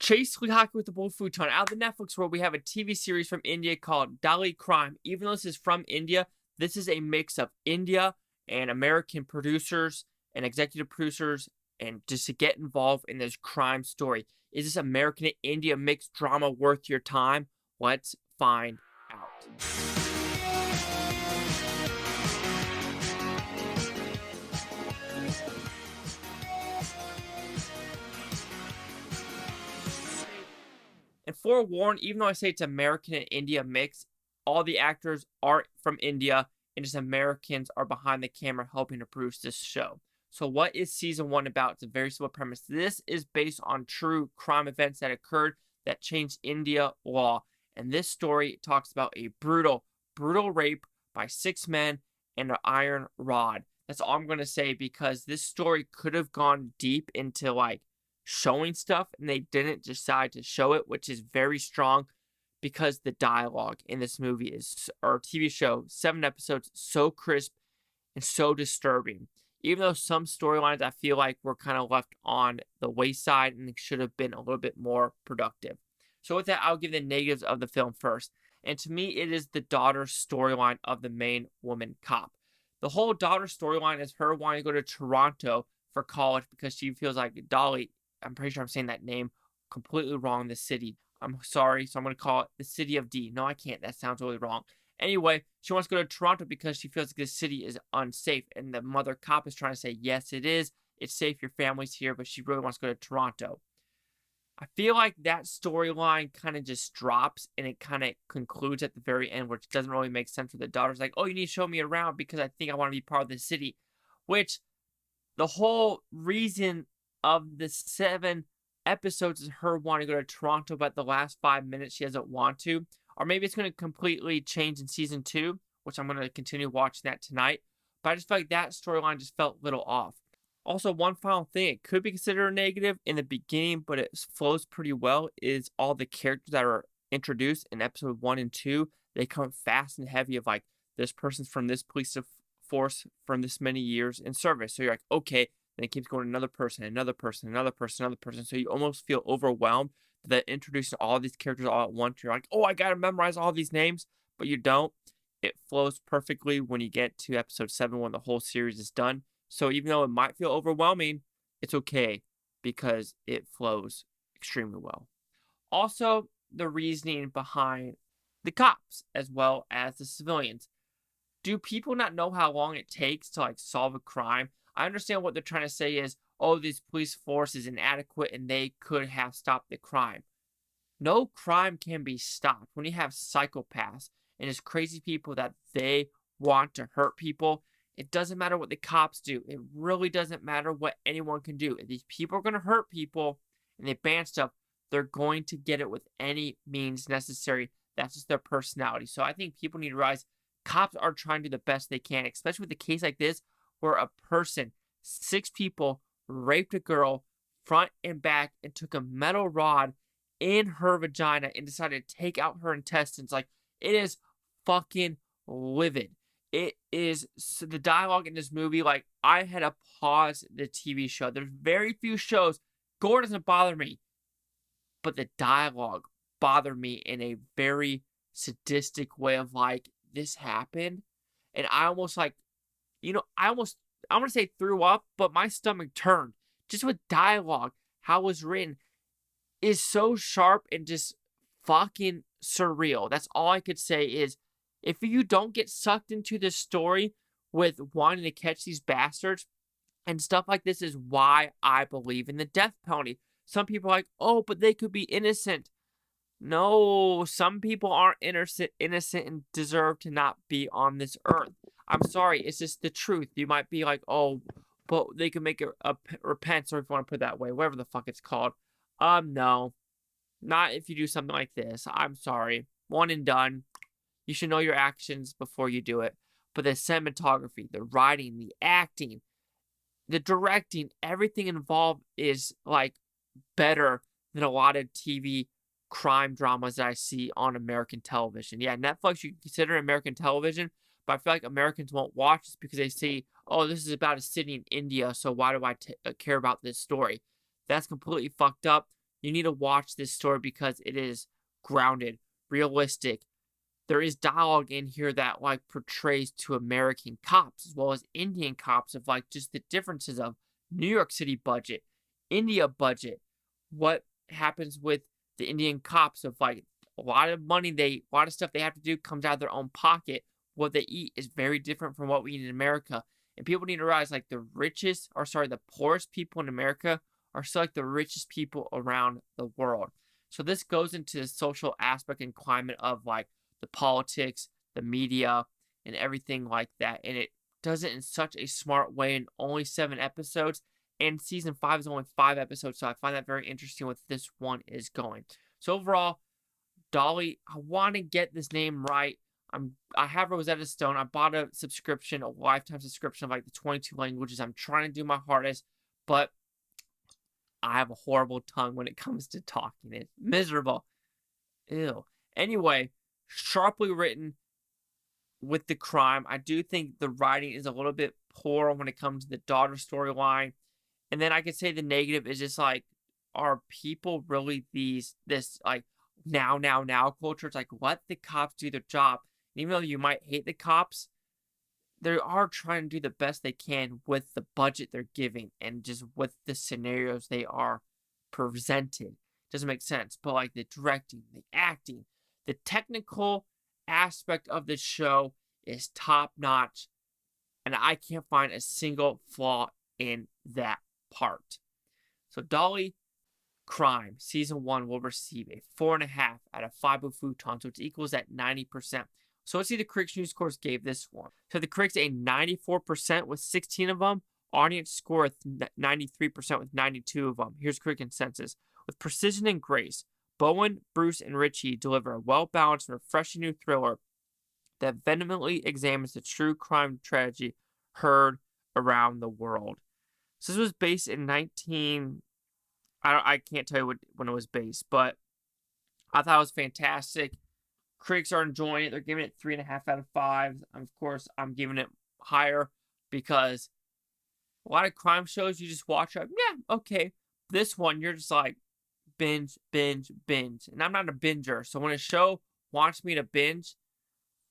Chase Hockey with the Bull Futon. Out of the Netflix world, we have a TV series from India called Dali Crime. Even though this is from India, this is a mix of India and American producers and executive producers, and just to get involved in this crime story. Is this American and India mixed drama worth your time? Let's find out. And forewarned, even though I say it's American and India mix, all the actors are from India, and just Americans are behind the camera helping to produce this show. So what is season 1 about? It's a very simple premise. This is based on true crime events that occurred that changed India law. And this story talks about a brutal rape by 6 men and an iron rod. That's all I'm going to say, because this story could have gone deep into like showing stuff, and they didn't decide to show it, which is very strong, because the dialogue in this movie is, or TV show, 7 episodes, so crisp and so disturbing. Even though some storylines I feel like were kind of left on the wayside and should have been a little bit more productive. So with that, I'll give the negatives of the film first. And to me, it is the daughter storyline of the main woman cop. The whole daughter storyline is her wanting to go to Toronto for college because she feels like Dolly, I'm pretty sure I'm saying that name completely wrong, the city. I'm sorry, so I'm going to call it the city of D. No, I can't. That sounds really wrong. Anyway, she wants to go to Toronto because she feels like this city is unsafe. And the mother cop is trying to say, yes, it is. It's safe. Your family's here. But she really wants to go to Toronto. I feel like that storyline kind of just drops and it kind of concludes at the very end, which doesn't really make sense for the daughter's like, oh, you need to show me around because I think I want to be part of the city. Which the whole reason of the 7 episodes is her wanting to go to Toronto, but the last 5 minutes she doesn't want to. Or maybe it's going to completely change in season 2, which I'm going to continue watching that tonight. But I just felt like that storyline just felt a little off. Also, one final thing, it could be considered a negative in the beginning, but it flows pretty well, is all the characters that are introduced in episode 1 and 2. They come fast and heavy of like, this person's from this police force from this many years in service. So you're like, okay. Then it keeps going to another person, another person, another person, another person. So you almost feel overwhelmed that introducing all these characters all at once. You're like, oh, I got to memorize all these names, but you don't. It flows perfectly when you get to episode 7 when the whole series is done. So even though it might feel overwhelming, it's okay because it flows extremely well. Also, the reasoning behind the cops as well as the civilians. Do people not know how long it takes to like solve a crime? I understand what they're trying to say is, oh, this police force is inadequate and they could have stopped the crime. No crime can be stopped when you have psychopaths and just crazy people that they want to hurt people. It doesn't matter what the cops do. It really doesn't matter what anyone can do. If these people are going to hurt people and they ban stuff, they're going to get it with any means necessary. That's just their personality. So I think people need to realize cops are trying to do the best they can, especially with a case like this where a person, 6 people, raped a girl front and back and took a metal rod in her vagina and decided to take out her intestines. Like, it is fucking livid. It is, so the dialogue in this movie, like, I had to pause the TV show. There's very few shows, gore doesn't bother me, but the dialogue bothered me in a very sadistic way of like, this happened. And I almost like, I want to say threw up, but my stomach turned. Just with dialogue, how it was written is so sharp and just fucking surreal. That's all I could say is, if you don't get sucked into this story with wanting to catch these bastards, and stuff like this is why I believe in the death penalty. Some people are like, oh, but they could be innocent. No, some people aren't innocent and deserve to not be on this earth. I'm sorry, it's just the truth. You might be like, oh, but they can make a repent, or if you want to put it that way, whatever the fuck it's called. No. Not if you do something like this. I'm sorry. One and done. You should know your actions before you do it. But the cinematography, the writing, the acting, the directing, everything involved is like better than a lot of TV crime dramas that I see on American television. Yeah, Netflix, you can consider American television, but I feel like Americans won't watch this because they see, oh, this is about a city in India, so why do I care about this story? That's completely fucked up. you need to watch this story because it is grounded, realistic. There is dialogue in here that like portrays to American cops as well as Indian cops of like just the differences of New York City budget, India budget, what happens with the Indian cops of like a lot of money a lot of stuff they have to do comes out of their own pocket. What they eat is very different from what we eat in America. And people need to realize like the poorest people in America are still like the richest people around the world. So this goes into the social aspect and climate of like the politics, the media, and everything like that. And it does it in such a smart way in only 7 episodes. And season 5 is only 5 episodes, so I find that very interesting what this one is going. So overall, Dolly, I want to get this name right. I have Rosetta Stone. I bought a subscription, a lifetime subscription of like the 22 languages. I'm trying to do my hardest, but I have a horrible tongue when it comes to talking. It's miserable. Ew. Anyway, sharply written with the crime. I do think the writing is a little bit poor when it comes to the daughter storyline. And then I could say the negative is just like, are people really this like now culture? It's like, let the cops do their job. And even though you might hate the cops, they are trying to do the best they can with the budget they're giving and just with the scenarios they are presented. Doesn't make sense. But like the directing, the acting, the technical aspect of this show is top notch. And I can't find a single flaw in that part. So Dolly Crime Season 1 will receive a 4.5 out of 5 of Futon, so it equals at 90%. So let's see the Critics News scores gave this one. So the critics a 94% with 16 of them. Audience score 93% with 92 of them. Here's critic consensus. With precision and grace, Bowen, Bruce, and Richie deliver a well-balanced and refreshing new thriller that vehemently examines the true crime tragedy heard around the world. So this was based in I can't tell you when it was based, but I thought it was fantastic. Critics are enjoying it. They're giving it 3.5 out of 5. Of course, I'm giving it higher because a lot of crime shows you just watch like, yeah, okay. This one, you're just like binge. And I'm not a binger. So when a show wants me to binge,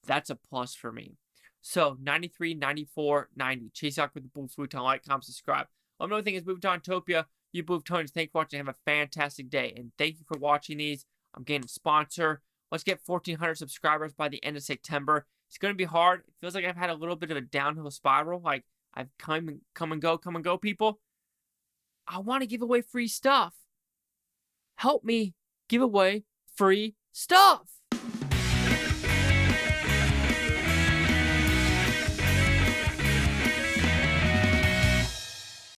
that's a plus for me. So 93, 94, 90. Chase out with the Blue Futon. Like, comment, subscribe. Another thing is Movitopia. You Movitonians, thank you for watching. Have a fantastic day. And thank you for watching these. I'm getting a sponsor. Let's get 1,400 subscribers by the end of September. It's going to be hard. It feels like I've had a little bit of a downhill spiral. Like, I've come and go, people. I want to give away free stuff. Help me give away free stuff.